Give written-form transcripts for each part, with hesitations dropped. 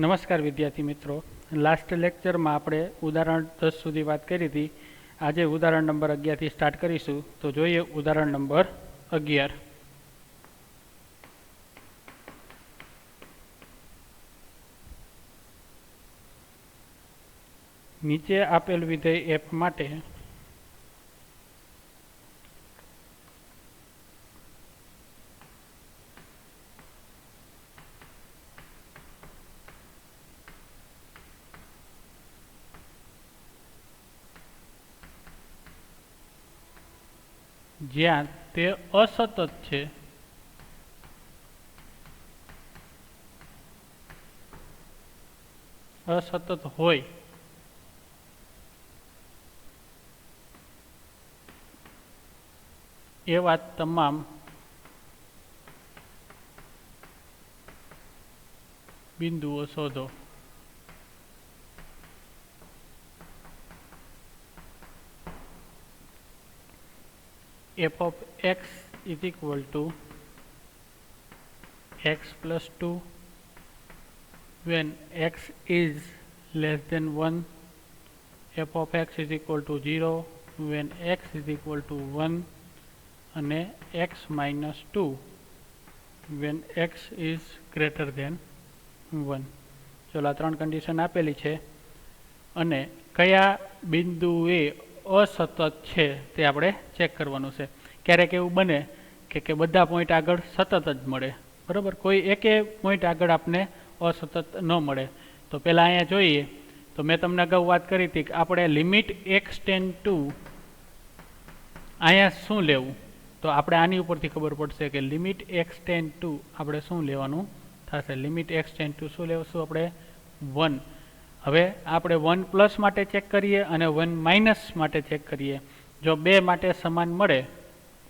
નમસ્કાર વિદ્યાર્થી મિત્રો, લાસ્ટ લેક્ચરમાં આપણે ઉદાહરણ 10 સુધી વાત કરી હતી. આજે ઉદાહરણ નંબર 11 થી સ્ટાર્ટ કરીશું. તો જોઈએ ઉદાહરણ નંબર 11. નીચે આપેલ વિધેય f માટે જ્યાં તે અસતત છે અસતત હોય એવા તમામ બિંદુઓ શોધો. f of x is equal to x plus 2 when x is less than 1, f of x is equal to 0 when x is equal to 1 અને x minus 2 when x is greater than 1. ચલો આ ત્રણ condition આપેલી છે અને કયા બિંદુએ અસતત છે તે આપણે ચેક કરવાનું છે. ક્યારેક એવું બને કે બધા પોઈન્ટ આગળ સતત જ મળે, બરાબર, કોઈ એકે પોઈન્ટ આગળ આપને અસતત ન મળે. તો પહેલાં અહીંયા જોઈએ તો મેં તમને અગાઉ વાત કરી હતી કે આપણે લિમિટ x ટેન્ડ ટુ અહીંયા શું લેવું, તો આપણે આની ઉપરથી ખબર પડશે કે લિમિટ x ટેન્ડ ટુ આપણે શું લેવાનું થશે. લિમિટ x ટેન્ડ ટુ શું લેવશું આપણે 1. હવે આપણે 1 પ્લસ માટે ચેક કરીએ અને 1 માઇનસ માટે ચેક કરીએ. જો બે માટે સમાન મળે,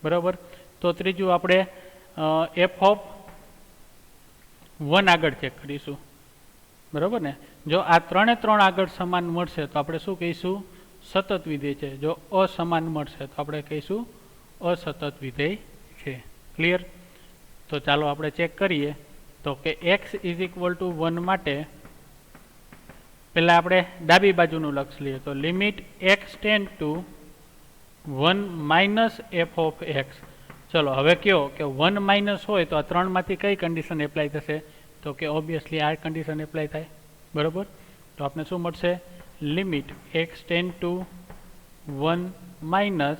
બરાબર, તો ત્રીજું આપણે f ઓફ 1 આગળ ચેક કરીશું, બરાબર ને. જો આ ત્રણે ત્રણ આગળ સમાન મળશે તો આપણે શું કહીશું, સતત વિધેય છે. જો અસમાન મળશે તો આપણે કહીશું અસતત વિધેય છે. ક્લિયર? તો ચાલો આપણે ચેક કરીએ. તો કે x ઇઝ ઇક્વલ ટુ 1 માટે પહેલાં આપણે ડાબી બાજુનું લક્ષ લઈએ. તો limit x tend to 1 minus f of x. ચલો હવે કયો કે 1 માઇનસ હોય તો આ ત્રણમાંથી કઈ કન્ડિશન એપ્લાય થશે, તો કે ઓબ્વિયસલી આ કન્ડિશન એપ્લાય થાય, બરાબર. તો આપણે શું મળશે, limit x tend to 1 minus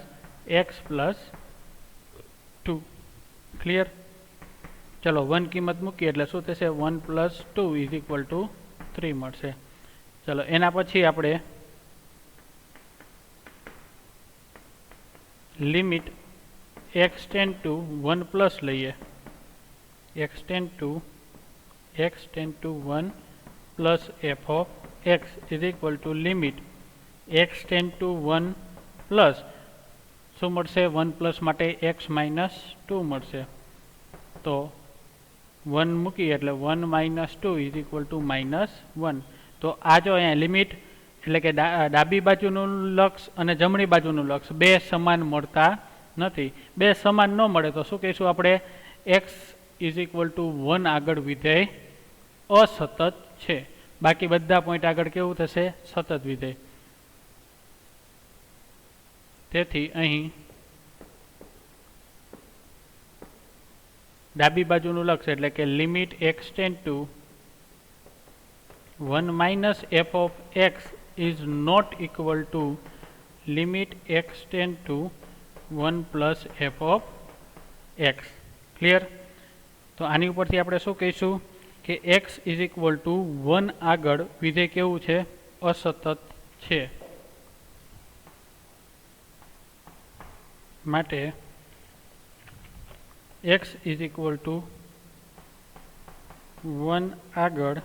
x plus 2. Clear? ચલો 1 કિંમત મૂકીએ એટલે શું થશે, 1 પ્લસ 2 ઇઝ ઇક્વલ ટુ 3 મળશે. ચલો એના પછી આપણે limit x tend to 1 plus લઈએ. x tend to 1 plus f of x is equal to limit x tend to 1 plus શું મળશે, 1 પ્લસ માટે x માઇનસ 2 મળશે. તો 1 મૂકીએ એટલે 1 માઇનસ 2 ઇઝ ઇક્વલ ટુ -1. તો આ જો અહીંયા લિમિટ એટલે કે ડાબી બાજુનું લક્ષ અને જમણી બાજુનું લક્ષ બે સમાન મળતા નથી. બે સમાન ન મળે તો શું કહીશું આપણે, x ઇઝ ઇક્વલ ટુ 1 આગળ વિધેય અસતત છે. બાકી બધા પોઈન્ટ આગળ કેવું થશે, સતત વિધેય. તેથી અહીં ડાબી બાજુનું લક્ષ એટલે કે limit x tend to 1 minus f of x is not equal to limit x tend to 1 plus f of x. Clear? તો આની ઉપરથી આપણે શું કહીશું કે x is equal to 1 આગળ વિધેય કેવું છે, અસતત છે. માટે x is equal to 1 આગળ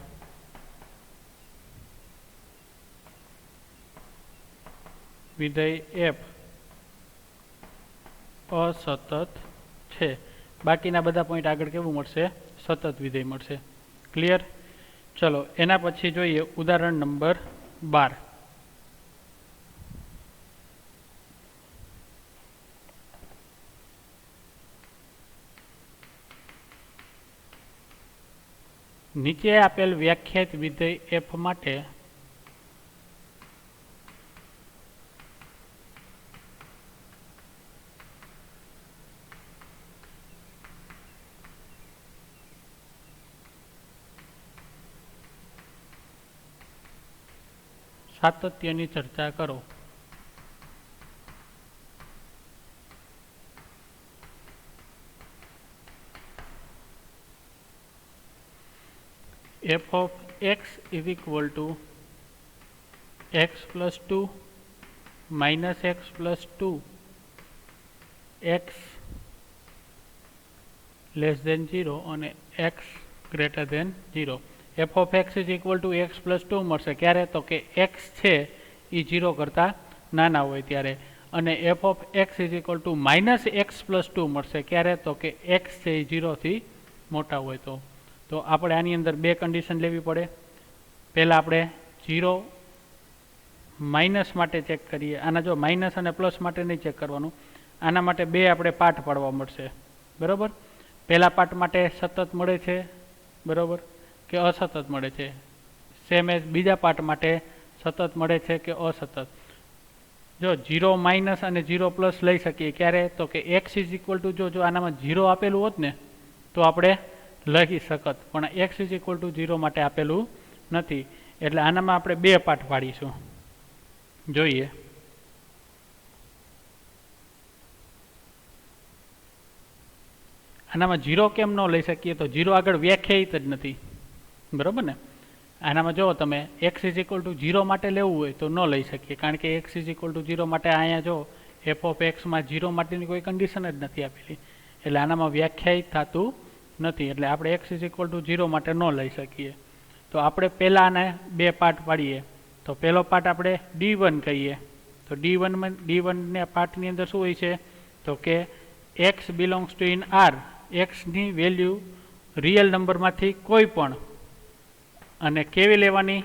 વિધેય f અસતત છે. બાકીના બધા પોઈન્ટ આગળ કેવું મળશે, સતત વિધેય મળશે. ક્લિયર? ચલો એના પછી જોઈએ ઉદાહરણ નંબર 12. નીચે આપેલ વ્યાખ્યાયિત વિધેય f માટે સાતત્યની ચર્ચા કરો. f of x is equal to x plus 2 minus x plus 2 x less than 0 અને x greater than 0. f of x is equal to x plus 2 મળશે ક્યારે? તો કે x છે એ 0 કરતાં નાના હોય ત્યારે. અને f of x is equal to minus x plus 2 મળશે ક્યારે? તો કે x છે એ 0 થી મોટા હોય તો. તો આપણે આની અંદર બે કન્ડિશન લેવી પડે. પહેલાં આપણે 0 માઇનસ માટે ચેક કરીએ. આના જો માઇનસ અને પ્લસ માટે નહીં ચેક કરવાનું, આના માટે બે આપણે પાર્ટ પાડવા મળશે. બરાબર? પહેલા પાર્ટ માટે સતત મળે છે બરાબર કે અસતત મળે છે? સેમ એઝ બીજા પાર્ટ માટે સતત મળે છે કે અસતત? જો 0 માઇનસ અને 0 પ્લસ લઈ શકીએ ક્યારે? તો કે x ઇઝ ઇક્વલ ટુ જો આનામાં 0 આપેલું હોત ને તો આપણે લખી શકત, પણ x ઇઝ ઇક્વલ ટુ 0 માટે આપેલું નથી. એટલે આનામાં આપણે બે પાર્ટ પાડીશું. જોઈએ. આનામાં 0 કેમ ન લઈ શકીએ? તો 0 આગળ વ્યાખ્યાયિત જ નથી. બરાબર ને? આનામાં જો તમે x ઇઝ ઇક્વલ ટુ 0 માટે લેવું હોય તો ન લઈ શકીએ, કારણ કે x ઇઝ ઇક્વલ ટુ 0 માટે અહીંયા જો f ઓફ એક્સમાં 0 માટેની કોઈ કન્ડિશન જ નથી આપેલી, એટલે આનામાં વ્યાખ્યાયિત થતું નથી. એટલે આપણે x ઇઝ ઇક્વલ ટુ 0 માટે ન લઈ શકીએ. તો આપણે પહેલાં આને બે પાર્ટ પાડીએ. તો પહેલો પાર્ટ આપણે d1 કહીએ. તો d1 પાર્ટની અંદર શું હોય છે? તો કે x belongs to in r, એક્સની વેલ્યુ રિયલ નંબરમાંથી કોઈ પણ, અને કેવી લેવાની?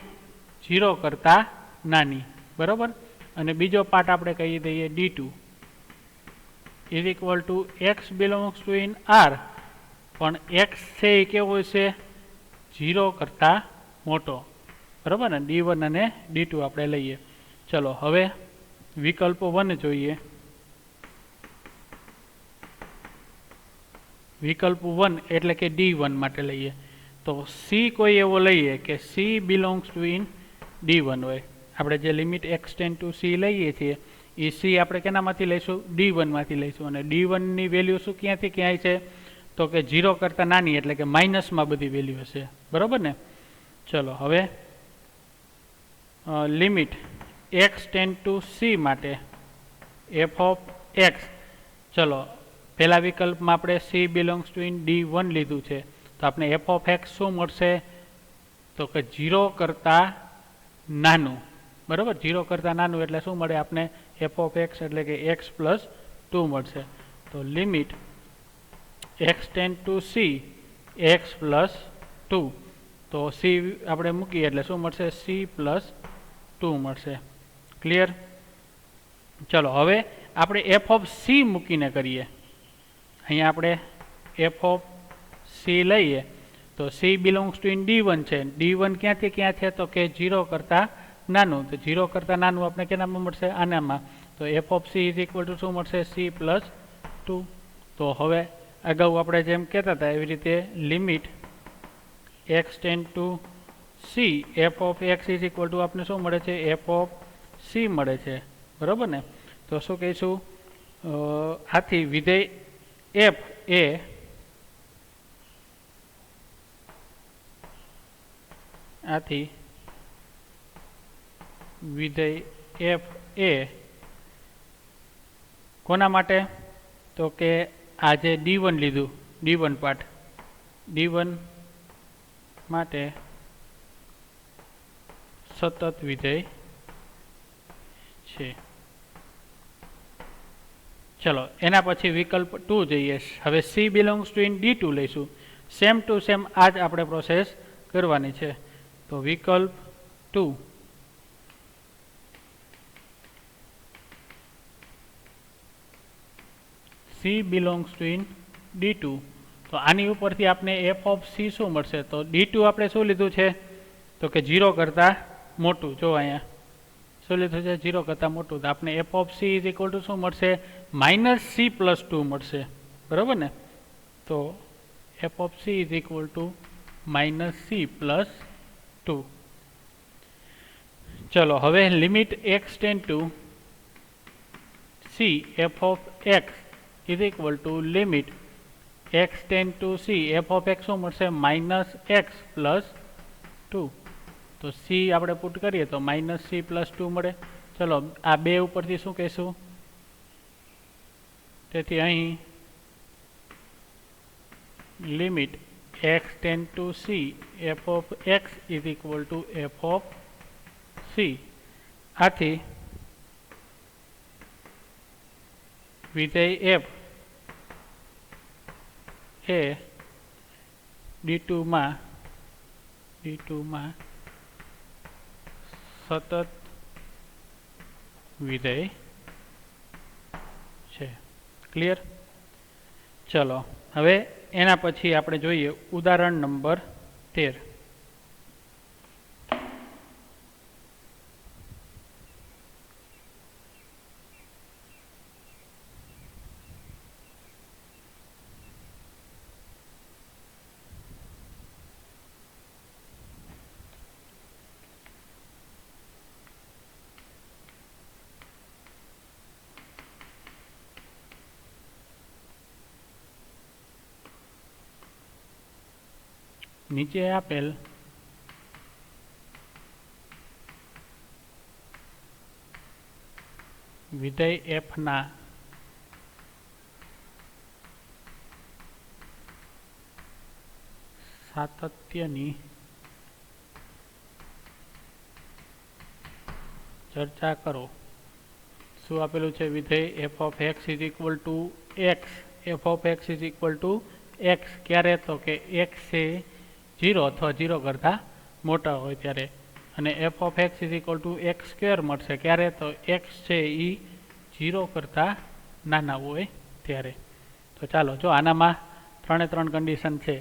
0 કરતાં નાની. બરાબર? અને બીજો પાર્ટ આપણે કહી દઈએ d2 is equal two x belongs to in r, પણ x છે એ કેવો છે? 0 કરતાં મોટો. બરાબર ને? d1 અને d2 આપણે લઈએ. ચલો હવે વિકલ્પ 1 જોઈએ. વિકલ્પ 1 એટલે કે d1 માટે લઈએ. તો c કોઈ એવો લઈએ કે c belongs to in d1 હોય. આપણે જે લિમિટ એક્સટેન્ડ ટુ c લઈએ છીએ એ c આપણે કેનામાંથી લઈશું? d1 માંથી લઈશું. અને d1 ની વેલ્યુ શું ક્યાંથી ક્યાંય છે? તો કે 0 કરતાં નાની, એટલે કે માઇનસમાં બધી વેલ્યુ હશે. બરાબર ને? ચલો હવે લિમિટ એક્સટેન્ડ ટુ c માટે f ઓફ x. ચલો પહેલા વિકલ્પમાં આપણે c belongs to in d1 લીધું છે, તો આપણે f ઓફ x શું મળશે? તો કે 0 કરતાં નાનું. બરાબર? 0 કરતાં નાનું એટલે શું મળે આપણે? f ઓફ x એટલે કે x પ્લસ 2 મળશે. તો limit x tend to c x plus 2. તો c આપણે મૂકીએ એટલે શું મળશે? c પ્લસ 2 મળશે. ક્લિયર? ચલો હવે આપણે f ઓફ c મૂકીને કરીએ. અહીંયા આપણે f ઓફ c લઈએ તો c belongs to in d1 છે. d1 ક્યાંથી ક્યાં છે? તો કે 0 કરતાં નાનું. તો 0 કરતાં નાનું આપણે કેનામાં મળશે? આનામાં. તો f of c is equal to શું મળશે? c plus 2. તો હવે અગાઉ આપણે જેમ કહેતા હતા એવી રીતે limit x tend to c f of x is equal to આપણે શું મળે છે? f ઓફ c મળે છે. બરાબર ને? તો શું કહીશું? આથી વિધેય f એ વિધેય f એ કોના માટે? તો કે આ જે d1 લીધું, d1 પાર્ટ, d1 માટે સતત વિધેય છે. ચલો એના પછી વિકલ્પ 2 જઈએ. હવે c belongs to in d2 લઈશું. સેમ ટુ સેમ આ જ આપણે પ્રોસેસ કરવાની છે. તો વિકલ્પ 2 c belongs to in d2. તો તો આની ઉપરથી આપણે એફ ઓફ સી શું મળશે? તો D2 આપણે શું લીધું છે? તો કે 0 કરતાં મોટું. જો અહીંયા શું લીધું છે? 0 કરતાં મોટું. તો આપણે f of c is equal to શું મળશે? -c+2 મળશે. બરાબર ને? તો f of c is equal to -c+2. ચલો હવે limit x tend to c f of x is equal to limit x tend to c f of x શું મળશે? -x+2. તો c આપણે પુટ કરીએ તો -c+2 મળે. ચલો આ બે ઉપરથી શું કહીશું? તેથી અહીં limit x tend to c f of x is equal to f of c. આથી વિધેય f એ D2 માં સતત વિધેય છે. ક્લિયર? ચલો હવે એના પછી આપણે જોઈએ ઉદાહરણ નંબર 13. નીચે આપેલ વિધેય f ના સાતત્યની ચર્ચા કરો. શું આપેલું છે? વિધેય f of x is equal two x. f of x is equal two x ક્યારે? તો કે x છે 0 અથવા 0 કરતાં મોટા હોય ત્યારે. અને f of x is equal two x² મળશે ક્યારે? તો x છે એ 0 કરતાં નાના હોય ત્યારે. તો ચાલો જો આનામાં 3 કન્ડિશન છે.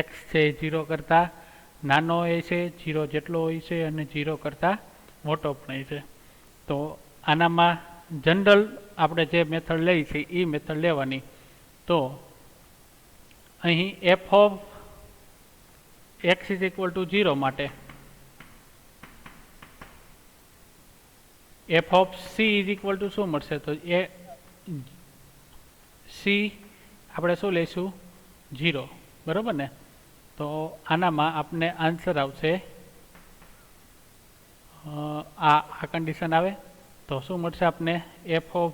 x છે 0 કરતાં નાનો હોય છે, 0 જેટલો હોય છે અને 0 કરતાં મોટો પણ હોય છે. તો આનામાં જનરલ આપણે જે મેથડ લઈ છે એ મેથડ લેવાની. તો અહીં f of x is equal two 0 માટે f of c is equal to શું મળશે? તો એ c આપણે શું લઈશું? 0. બરાબર ને? તો આનામાં આપણે આન્સર આવશે આ કન્ડિશન આવે તો શું મળશે આપને? f of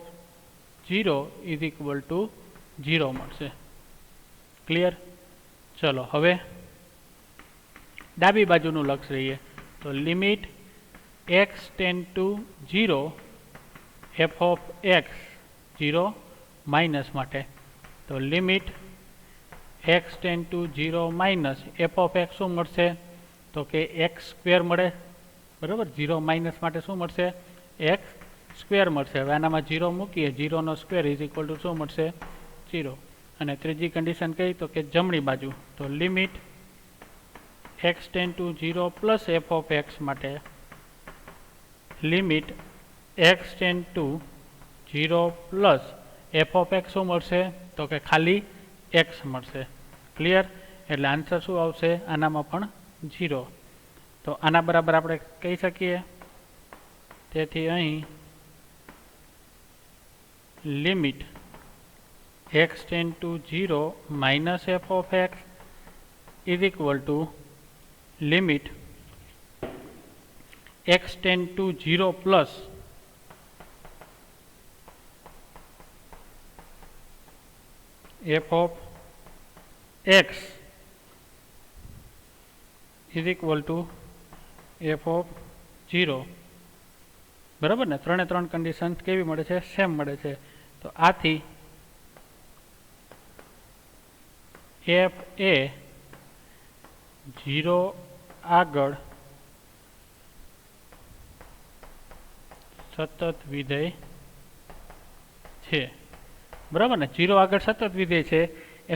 0 is equal two 0 મળશે. ક્લિયર? ચલો હવે ડાબી બાજુનું લક્ષ રહીએ. તો limit x tend to 0 f of x 0 minus માટે. તો limit x tend to 0 minus f of x શું મળશે? તો કે x² મળે. બરાબર? 0 માઇનસ માટે શું મળશે? x² મળશે. હવે આનામાં 0 મૂકીએ, 0 સ્ક્વેર ઇઝ ઇક્વલ ટુ શું મળશે? 0. અને ત્રીજી કન્ડિશન કઈ? તો કે જમણી બાજુ. તો limit x tend to 0 plus f of x માટે limit x tend to 0 plus f of x શું મળશે? તો કે ખાલી x મળશે. ક્લિયર? એટલે આન્સર શું આવશે? આનામાં પણ 0. તો આના બરાબર આપણે કહી શકીએ. તેથી અહીં limit x tend to 0 minus f of x is equal to limit x tend to 0 plus f of x is equal to f of 0. બરાબર ને? 3 કન્ડિશન કેવી મળે છે? સેમ મળે છે. તો આથી f એ 0 આગળ સતત વિધેય છે. બરાબર ને? 0 આગળ સતત વિધેય છે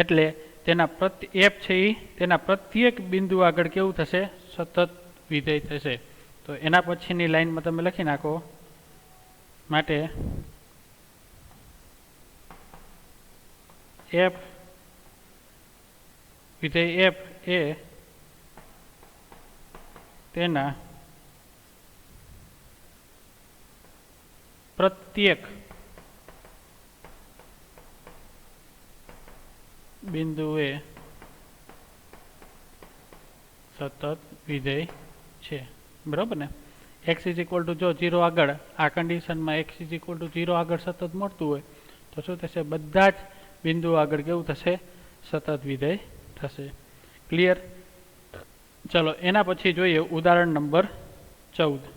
એટલે તેના એફ છે એ તેના પ્રત્યેક બિંદુ આગળ કેવું થશે? સતત વિધેય થશે. તો એના પછીની લાઈનમાં તમે લખી નાખો, માટે એફ વિધેય એફ એ તેના પ્રત્યેક બિંદુએ સતત વિધેય છે. બરાબર ને? x ઇઝ ઇક્વલ ટુ જો 0 આગળ આ કન્ડિશનમાં x ઇઝ ઇક્વલ ટુ 0 આગળ સતત મળતું હોય તો શું થશે? બધા જ બિંદુઓ આગળ કેવું થશે? સતત વિધેય થશે. ક્લિયર? ચલો એના પછી જોઈએ ઉદાહરણ નંબર 14.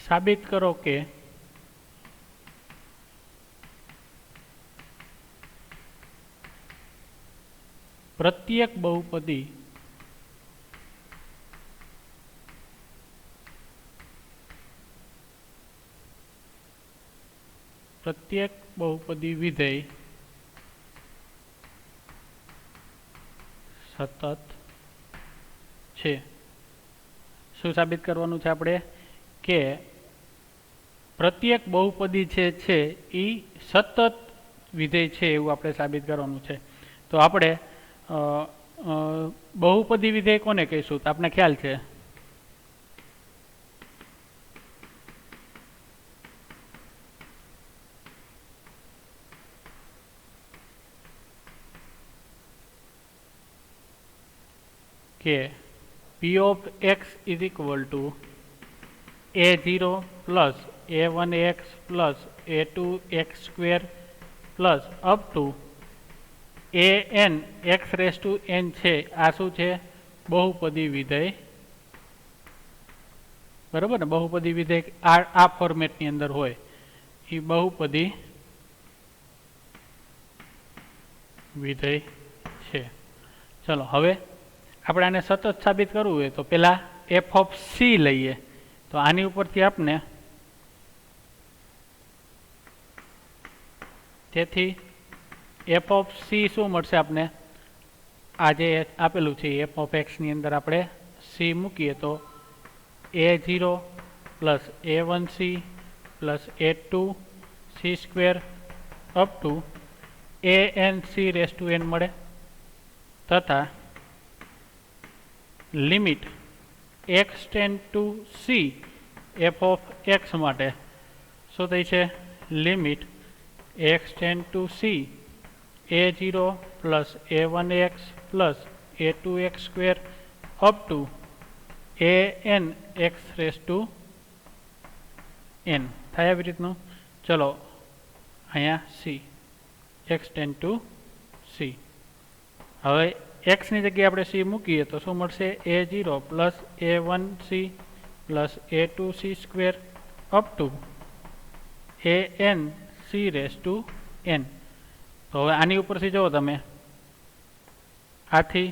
સાબિત કરો કે પ્રત્યેક બહુપદી વિધેય સતત છે. શું સાબિત કરવાનું છે આપણે? કે પ્રત્યેક બહુપદી છે એ સતત વિધેય છે એવું આપણે સાબિત કરવાનું છે. તો આપણે બહુપદી વિધેય કોને કહીશું? તો આપણે ખ્યાલ છે કે p of x is equal to a0 plus a1x plus a2x square plus up to an x raised to n છે. આ શું છે? બહુપદી વિધેય. બરાબર ને? બહુપદી વિધેય આ ફોર્મેટની અંદર હોય એ બહુપદી વિધેય છે. ચલો હવે આપણે આને સતત સાબિત કરવું હોય તો પેલા f of c લઈએ. તો આની ઉપરથી આપણે તેથી f of c શું મળશે આપણે? આ જે આપેલું છે f of x ની અંદર આપણે c મૂકીએ તો a0 plus a1c plus a2c square up to anc raise to n મળે, તથા limit x tend to c f of x માટે શું થઈ છે? Limit x tend to c a0 plus a1x plus a2x square up to an x raise to n થાય આવી રીતનું. ચલો અહીંયા c x tend to c. હવે x ની જગ્યાએ આપણે c મૂકીએ તો શું મળશે? a0 plus a1c plus a2c square up to anc raise to n. તો હવે આની ઉપરથી જુઓ તમે, આથી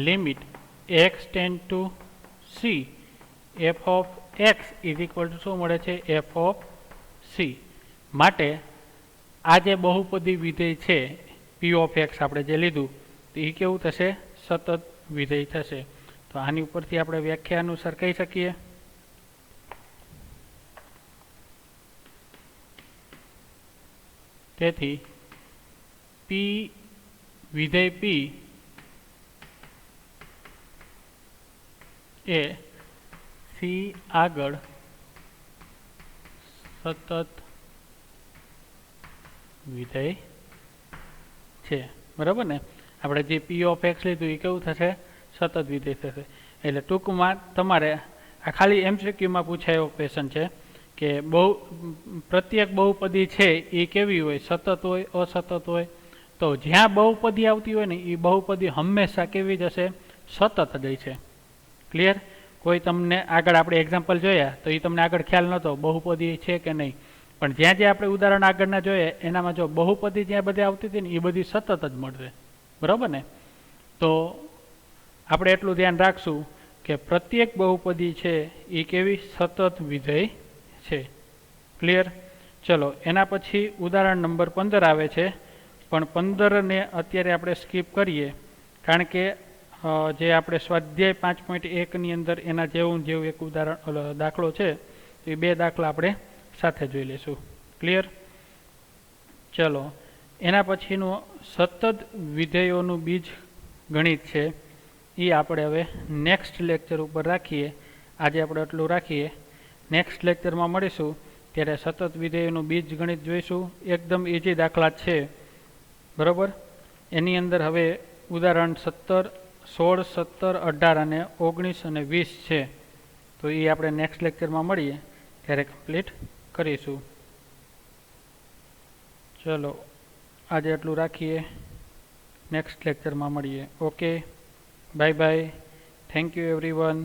limit x tend to c f of x is equal to શું મળે છે? f of c. માટે આ જે બહુપદી વિધેય છે p of x આપણે જે લીધું તો એ કેવું થશે? સતત વિધેય થશે. તો આની ઉપરથી આપણે વ્યાખ્યા અનુસાર કહી શકીએ તેથી p વિધેય p એ c આગળ સતત વિધેય છે, બરાબર ને? આપણે જે પી ઓફ એક્સ લીધું એ કેવું થશે? સતત વિધેય થશે. એટલે ટૂંકમાં તમારે આ ખાલી એમસીક્યુમાં પૂછાયેલો ક્વેશ્ચન છે કે પ્રત્યેક બહુપદી છે એ કેવી હોય? સતત હોય, અસતત હોય? તો જ્યાં બહુપદી આવતી હોય ને એ બહુપદી હંમેશા કેવી જ હશે? સતત જ છે. ક્લિયર? કોઈ તમને આગળ આપણે એક્ઝામ્પલ જોયા તો એ તમને આગળ ખ્યાલ નહોતો બહુપદી છે કે નહીં, પણ જ્યાં જ્યાં આપણે ઉદાહરણ આગળના જોઈએ એનામાં જો બહુપદી જ્યાં બધે આવતી હતી ને એ બધી સતત જ મળશે, બરાબર ને? તો આપણે એટલું ધ્યાન રાખશું કે પ્રત્યેક બહુપદી છે એ કેવી? સતત વિધેય છે. ક્લિયર? ચલો એના પછી ઉદાહરણ નંબર 15 આવે છે, પણ 15ને અત્યારે આપણે સ્કીપ કરીએ કારણ કે જે આપણે સ્વાધ્યાય 5.1 ની અંદર એના જેવું એક ઉદાહરણ દાખલો છે તો એ બે દાખલા આપણે સાથે જોઈ લઈશું. ક્લિયર? ચલો એના પછીનું સતત વિધેયોનું બીજ ગણિત છે એ આપણે હવે નેક્સ્ટ લેક્ચર ઉપર રાખીએ. આજે આપણે એટલું રાખીએ. નેક્સ્ટ લેક્ચરમાં મળીશું ત્યારે સતત વિધેયોનું બીજ ગણિત જોઈશું. એકદમ ઇઝી દાખલા છે, બરાબર? એની અંદર હવે ઉદાહરણ 17, 16, 17, 18 અને 19 અને 20 છે, તો એ આપણે નેક્સ્ટ લેક્ચરમાં મળીએ ત્યારે કમ્પ્લીટ કરીશું. ચલો આજે એટલું રાખીએ, નેક્સ્ટ લેક્ચરમાં મળીએ. Okay, bye bye. Thank you everyone.